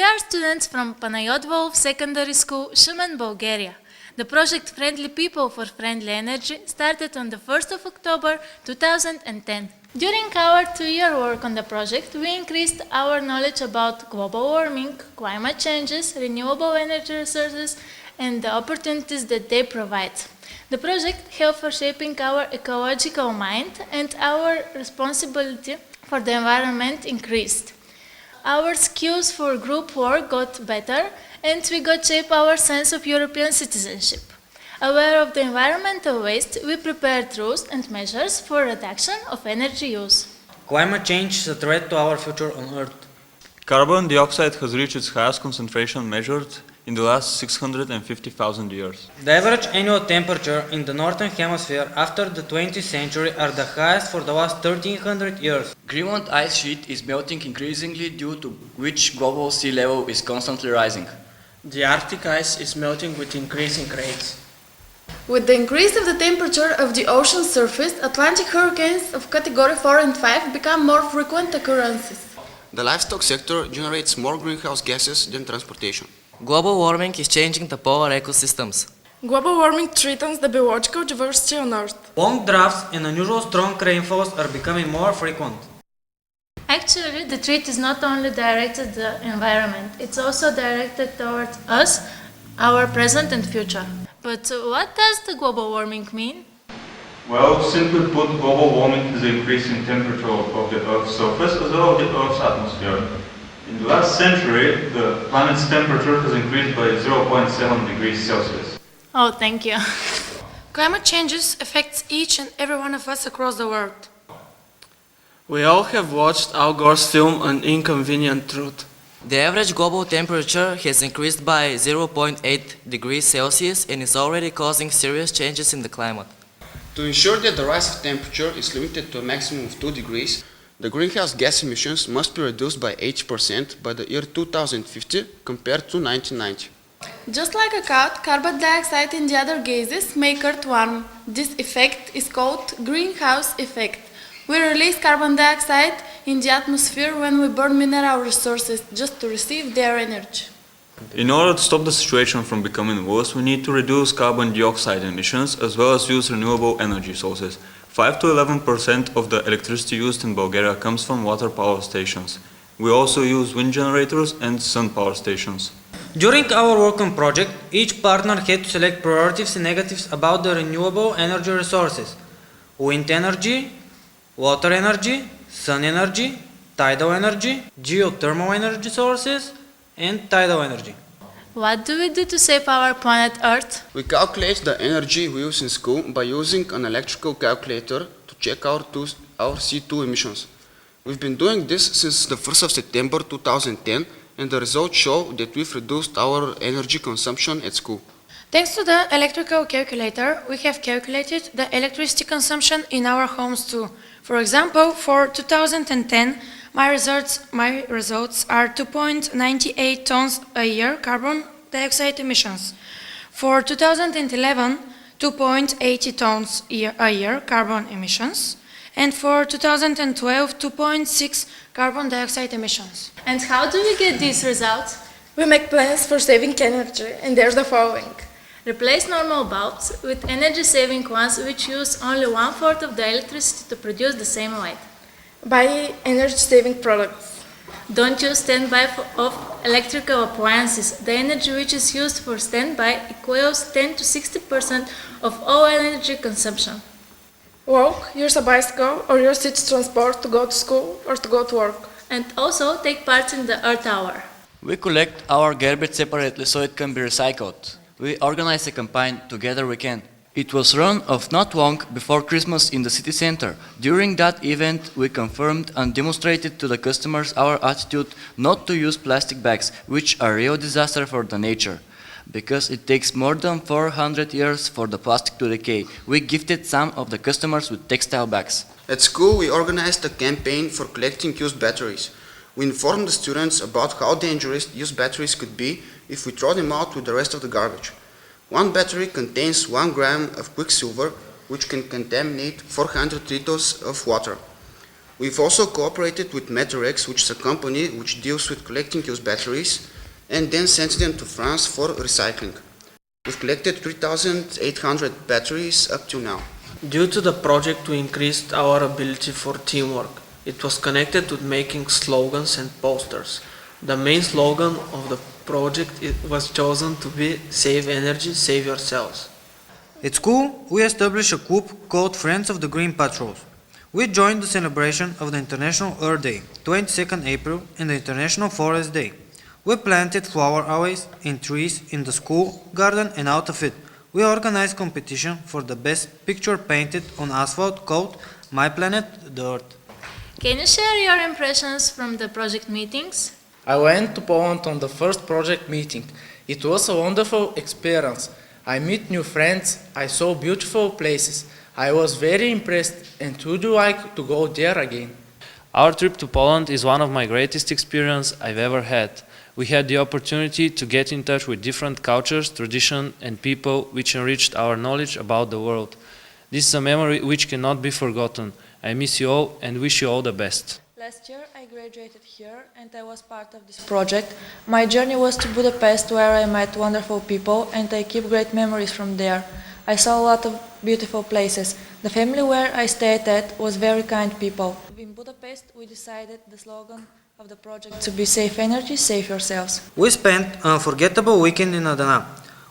are students from PANAYOT VOLOV Secondary School, SHUMEN, Bulgaria. The project Friendly People for Friendly Energy started on the 1st of October 2010. During our 2-year work on the project, we increased our knowledge about global warming, climate changes, renewable energy resources, and the opportunities that they provide. The project helped for shaping our ecological mind, and our responsibility for the environment increased. Our skills for group work got better, and we got shape our sense of European citizenship. Aware of the environmental waste, we prepared rules and measures for reduction of energy use. Climate change is a threat to our future on Earth. Carbon dioxide has reached its highest concentration measured in the last 650,000 years. The average annual temperature in the northern hemisphere after the 20th century are the highest for the last 1300 years. Greenland ice sheet is melting increasingly, due to which global sea level is constantly rising. The Arctic ice is melting with increasing rates. With the increase of the temperature of the ocean surface, Atlantic hurricanes of category 4 and 5 become more frequent occurrences. The livestock sector generates more greenhouse gases than transportation. Global warming is changing the polar ecosystems. Global warming threatens the biological diversity on Earth. Long droughts and unusual strong rainfalls are becoming more frequent. Actually, the threat is not only directed at the environment, it's also directed towards us, our present and future. But what does the global warming mean? Well, simply put, global warming is the increase in temperature of the Earth's surface as well as the Earth's atmosphere. In the last century, the planet's temperature has increased by 0.7 degrees Celsius. Oh, thank you. Climate changes affects each and every one of us across the world. We all have watched Al Gore's film An Inconvenient Truth. The average global temperature has increased by 0.8 degrees Celsius and is already causing serious changes in the climate. To ensure that the rise of temperature is limited to a maximum of 2 degrees, the greenhouse gas emissions must be reduced by 80% by the year 2050 compared to 1990. Just like a cat, carbon dioxide and the other gases make Earth warm. This effect is called greenhouse effect. We release carbon dioxide in the atmosphere when we burn mineral resources just to receive their energy. In order to stop the situation from becoming worse, we need to reduce carbon dioxide emissions as well as use renewable energy sources. 5 to 11% of the electricity used in Bulgaria comes from water power stations. We also use wind generators and sun power stations. During our work on project, each partner had to select priorities and negatives about the renewable energy resources: wind energy, water energy, sun energy, tidal energy, geothermal energy sources, and tidal energy. What do we do to save our planet Earth? We calculate the energy we use in school by using an electrical calculator to check our CO2 emissions. We've been doing this since the 1st of September 2010, and the results show that we've reduced our energy consumption at school. Thanks to the electrical calculator, we have calculated the electricity consumption in our homes too. For example, for 2010, my results are 2.98 tons a year carbon dioxide emissions. For 2011, 2.80 tons a year carbon emissions. And for 2012, 2.6 carbon dioxide emissions. And how do we get these results? We make plans for saving energy, and there's the following. Replace normal bulbs with energy-saving ones which use only 1/4 of the electricity to produce the same light. Buy energy-saving products. Don't use standby of electrical appliances. The energy which is used for standby equals 10 to 60% of all energy consumption. Walk, use a bicycle, or use its transport to go to school or to go to work. And also take part in the Earth Hour. We collect our garbage separately so it can be recycled. We organize a campaign Together We Can. It was run off not long before Christmas in the city center. During that event, we confirmed and demonstrated to the customers our attitude not to use plastic bags, which are a real disaster for the nature. Because it takes more than 400 years for the plastic to decay, we gifted some of the customers with textile bags. At school, we organized a campaign for collecting used batteries. We informed the students about how dangerous used batteries could be if we throw them out with the rest of the garbage. One battery contains 1 gram of quicksilver, which can contaminate 400 liters of water. We've also cooperated with Meterex, which is a company which deals with collecting used batteries, and then sent them to France for recycling. We've collected 3,800 batteries up to now. Due to the project, we increased our ability for teamwork. It was connected with making slogans and posters. The main slogan of the project was chosen to be "Save energy, save yourselves." At school, we established a club called Friends of the Green Patrols. We joined the celebration of the International Earth Day, 22nd April, and the International Forest Day. We planted flower alleys and trees in the school garden, and out of it, we organized competition for the best picture painted on asphalt called My Planet, the Earth. Can you share your impressions from the project meetings? I went to Poland on the first project meeting. It was a wonderful experience. I met new friends, I saw beautiful places. I was very impressed and would like to go there again. Our trip to Poland is one of my greatest experiences I've ever had. We had the opportunity to get in touch with different cultures, traditions, and people which enriched our knowledge about the world. This is a memory which cannot be forgotten. I miss you all and wish you all the best. Last year I graduated here and I was part of this project. My journey was to Budapest, where I met wonderful people and I keep great memories from there. I saw a lot of beautiful places. The family where I stayed at was very kind people. In Budapest we decided the slogan of the project to be "Save energy, save yourselves." We spent an unforgettable weekend in Adana.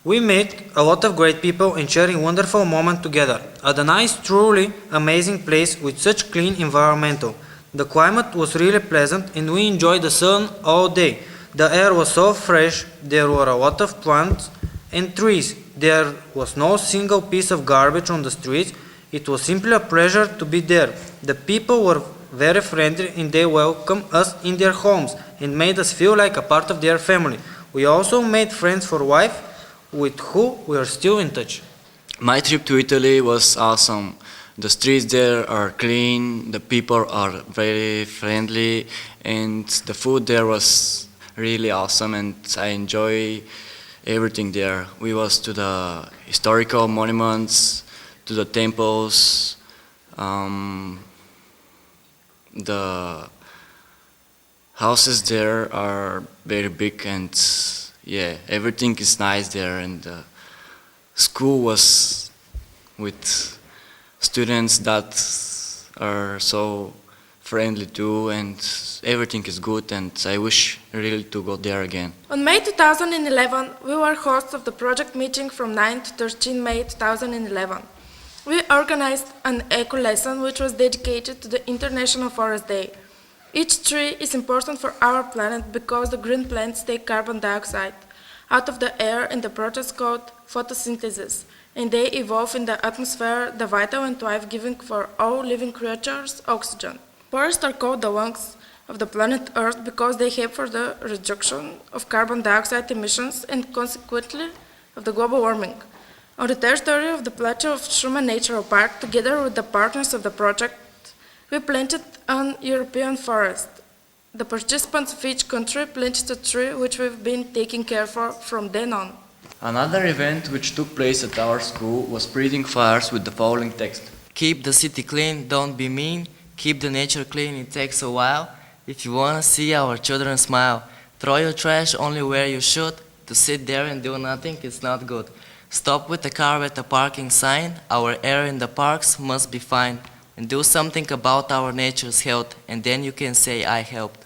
We met a lot of great people and sharing wonderful moments together. Adana is truly amazing place with such clean environmental. The climate was really pleasant and we enjoyed the sun all day. The air was so fresh, there were a lot of plants and trees. There was no single piece of garbage on the streets. It was simply a pleasure to be there. The people were very friendly and they welcomed us in their homes and made us feel like a part of their family. We also made friends for life with who we are still in touch. My trip to Italy was awesome. The streets there are clean, the people are very friendly, and the food there was really awesome, and I enjoy everything there. We was to the historical monuments, to the temples, the houses there are very big, and yeah, everything is nice there, and the school was with students that are so friendly too, and everything is good, and I wish really to go there again. On May 2011, we were hosts of the project meeting from 9 to 13 May 2011. We organized an eco lesson which was dedicated to the International Forest Day. Each tree is important for our planet because the green plants take carbon dioxide out of the air in the process called photosynthesis, and they evolve in the atmosphere the vital and life-giving for all living creatures oxygen. Forests are called the lungs of the planet Earth because they help for the reduction of carbon dioxide emissions and consequently of the global warming. On the territory of the plateau of SHUMEN Natural Park, together with the partners of the project, we planted an European forest. The participants of each country planted a tree which we've been taking care of from then on. Another event which took place at our school was spreading fires with the following text. Keep the city clean, don't be mean. Keep the nature clean, it takes a while. If you wanna see our children smile, throw your trash only where you should. To sit there and do nothing is not good. Stop with the car at the parking sign. Our air in the parks must be fine. And do something about our nature's health, and then you can say I helped.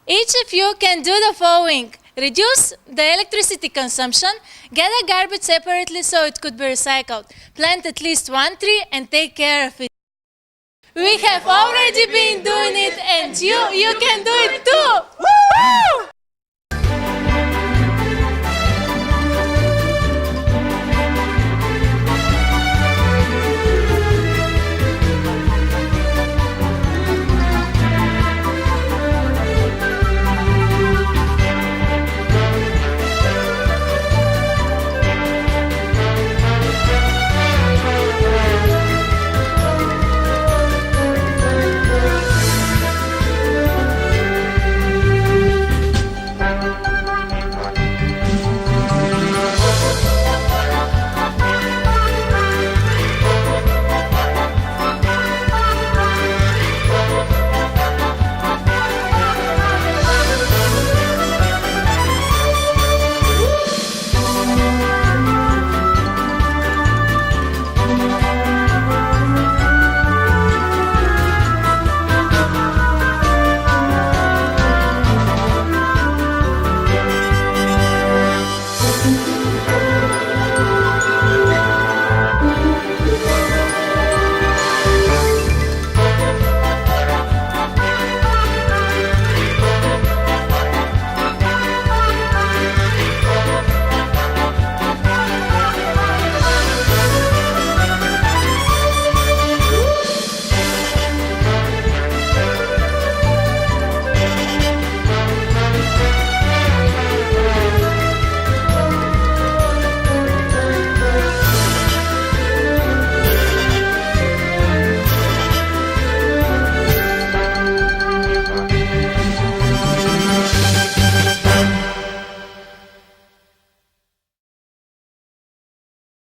Each of you can do the following. Reduce the electricity consumption, gather garbage separately so it could be recycled, plant at least one tree and take care of it. We have already been doing it and you can do it too! Woo!